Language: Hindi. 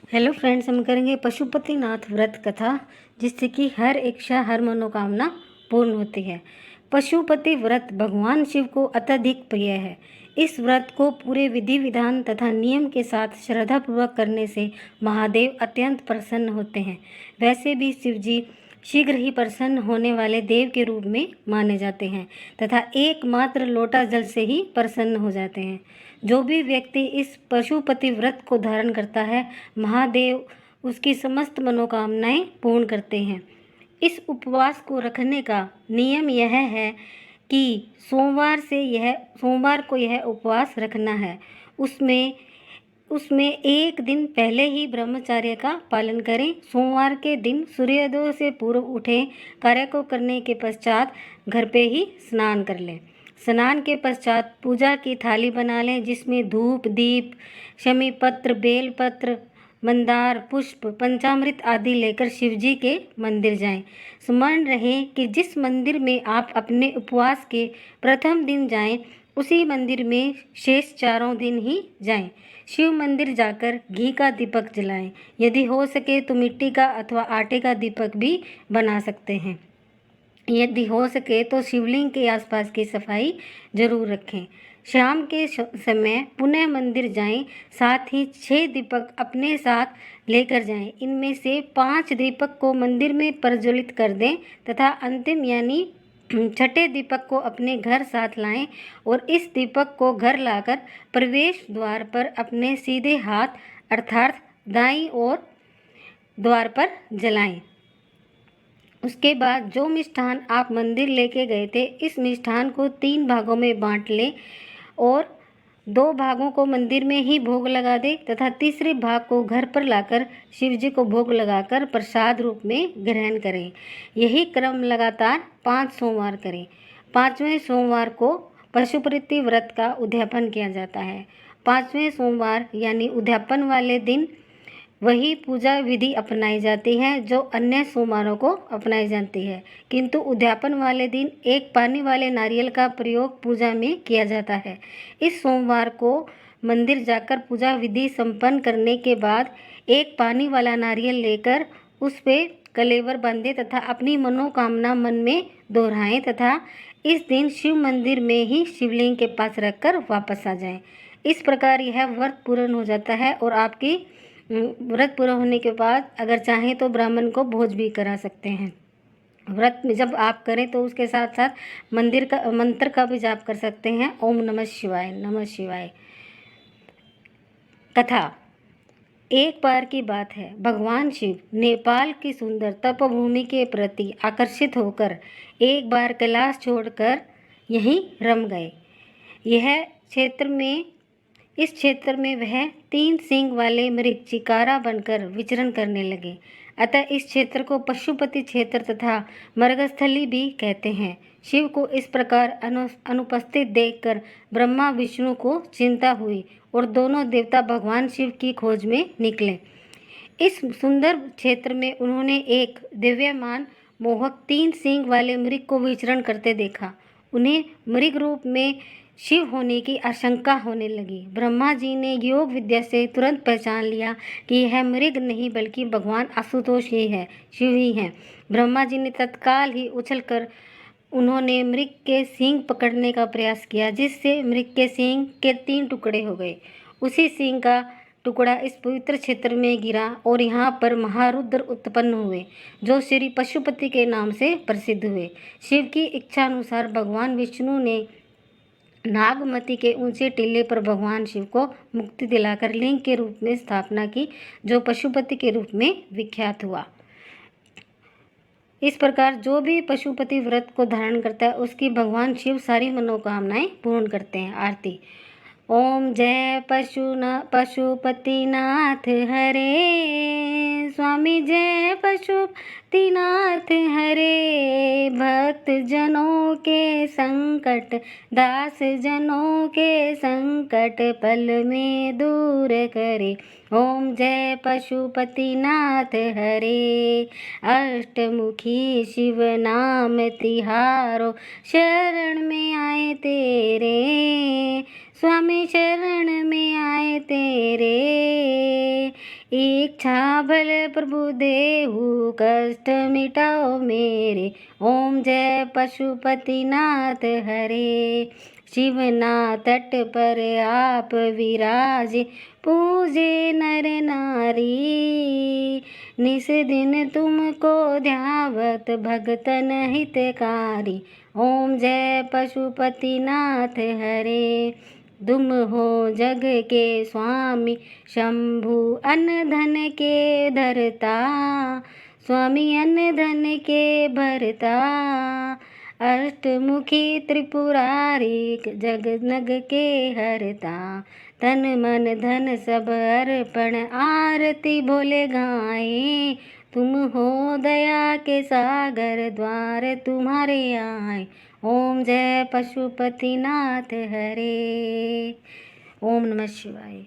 हेलो फ्रेंड्स, हम करेंगे पशुपतिनाथ व्रत कथा, जिससे कि हर इच्छा हर मनोकामना पूर्ण होती है। पशुपति व्रत भगवान शिव को अत्यधिक प्रिय है। इस व्रत को पूरे विधि विधान तथा नियम के साथ श्रद्धापूर्वक करने से महादेव अत्यंत प्रसन्न होते हैं। वैसे भी शिव जी शीघ्र ही प्रसन्न होने वाले देव के रूप में माने जाते हैं तथा एकमात्र लोटा जल से ही प्रसन्न हो जाते हैं। जो भी व्यक्ति इस पशुपति व्रत को धारण करता है, महादेव उसकी समस्त मनोकामनाएं पूर्ण करते हैं। इस उपवास को रखने का नियम यह है कि सोमवार को यह उपवास रखना है। उसमें एक दिन पहले ही ब्रह्मचर्य का पालन करें। सोमवार के दिन सूर्योदय से पूर्व उठें। कार्य को करने के पश्चात घर पे ही स्नान कर लें। स्नान के पश्चात पूजा की थाली बना लें, जिसमें धूप, दीप, शमी पत्र, बेल पत्र, मंदार पुष्प, पंचामृत आदि लेकर शिवजी के मंदिर जाएं। स्मरण रहे कि जिस मंदिर में आप अपने उपवास के प्रथम दिन जाएं, उसी मंदिर में शेष चारों दिन ही जाएं। शिव मंदिर जाकर घी का दीपक जलाएं। यदि हो सके तो मिट्टी का अथवा आटे का दीपक भी बना सकते हैं। यदि हो सके तो शिवलिंग के आसपास की सफाई जरूर रखें। शाम के समय पुनः मंदिर जाएं। साथ ही 6 दीपक अपने साथ लेकर जाएं। इनमें से 5 दीपक को मंदिर में प्रज्वलित कर दें तथा अंतिम यानी छठे दीपक को अपने घर साथ लाएं और इस दीपक को घर लाकर प्रवेश द्वार पर अपने सीधे हाथ अर्थात दाईं ओर द्वार पर जलाएं। उसके बाद जो मिष्ठान आप मंदिर लेके गए थे, इस मिष्ठान को 3 भागों में बांट लें और 2 भागों को मंदिर में ही भोग लगा दें तथा तीसरे भाग को घर पर लाकर शिव जी को भोग लगाकर प्रसाद रूप में ग्रहण करें। यही क्रम लगातार 5 सोमवार करें। 5वें सोमवार को पशुपति व्रत का उद्यापन किया जाता है। 5वें सोमवार यानी उद्यापन वाले दिन वही पूजा विधि अपनाई जाती है जो अन्य सोमवारों को अपनाई जाती है, किंतु उद्यापन वाले दिन एक पानी वाले नारियल का प्रयोग पूजा में किया जाता है। इस सोमवार को मंदिर जाकर पूजा विधि संपन्न करने के बाद एक पानी वाला नारियल लेकर उस पे कलेवर बांधे तथा अपनी मनोकामना मन में दोहराएं तथा इस दिन शिव मंदिर में ही शिवलिंग के पास रखकर वापस आ जाएं। इस प्रकार यह व्रत पूर्ण हो जाता है और आपकी व्रत पूरा होने के बाद अगर चाहें तो ब्राह्मण को भोज भी करा सकते हैं। व्रत में जब आप करें तो उसके साथ साथ मंत्र का भी जाप कर सकते हैं। ओम नमः शिवाय, नमः शिवाय। कथा। एक बार की बात है, भगवान शिव नेपाल की सुंदर तपोभूमि के प्रति आकर्षित होकर एक बार कैलाश छोड़कर यहीं रम गए। इस क्षेत्र में वह 3 सींग वाले मृग चिकारा बनकर विचरण करने लगे। अतः इस क्षेत्र को पशुपति क्षेत्र तथा मृगस्थली भी कहते हैं। शिव को इस प्रकार अनुपस्थित देखकर ब्रह्मा विष्णु को चिंता हुई और दोनों देवता भगवान शिव की खोज में निकले। इस सुंदर क्षेत्र में उन्होंने एक दिव्यमान मोहक 3 सींग वाले मृग को विचरण करते देखा। उन्हें मृग रूप में शिव होने की आशंका होने लगी। ब्रह्मा जी ने योग विद्या से तुरंत पहचान लिया कि यह मृग नहीं बल्कि भगवान आशुतोष ही है, शिव ही हैं। ब्रह्मा जी ने तत्काल ही उछलकर उन्होंने मृग के सींग पकड़ने का प्रयास किया, जिससे मृग के सींग के 3 टुकड़े हो गए। उसी सींग का टुकड़ा इस पवित्र क्षेत्र में गिरा और यहाँ पर महारुद्र उत्पन्न हुए, जो श्री पशुपति के नाम से प्रसिद्ध हुए। शिव की इच्छा अनुसार भगवान विष्णु ने नागमती के ऊंचे टीले पर भगवान शिव को मुक्ति दिलाकर लिंग के रूप में स्थापना की, जो पशुपति के रूप में विख्यात हुआ। इस प्रकार जो भी पशुपति व्रत को धारण करता है उसकी भगवान शिव सारी मनोकामनाएं पूर्ण करते हैं। आरती। ओम जय पशुपतिनाथ हरे, स्वामी जय पशुपतिनाथ हरे। भक्त जनों के संकट, दास जनों के संकट पल में दूर करे। ओम जय पशुपतिनाथ हरे। अष्टमुखी शिव नाम तिहारो, शरण में आए तेरे, स्वामी शरण में आए तेरे। इच्छा भल प्रभु देहु कष्ट मिटाओ मेरे। ओम जय पशुपतिनाथ हरे। शिवना तट पर आप विराजे पूजे नर नारी। निस दिन तुमको ध्यावत भगतन हितकारी। ओम जय पशुपतिनाथ हरे। तुम हो जग के स्वामी शंभु अन्न धन के धरता। स्वामी अन्न धन के भरता। अष्टमुखी त्रिपुरारी जग नग के हरता। तन मन धन सब अर्पण आरती बोले गाए। तुम हो दया के सागर द्वार तुम्हारे आए। ओम जय पशुपतिनाथ हरे। ओम नमः शिवाय।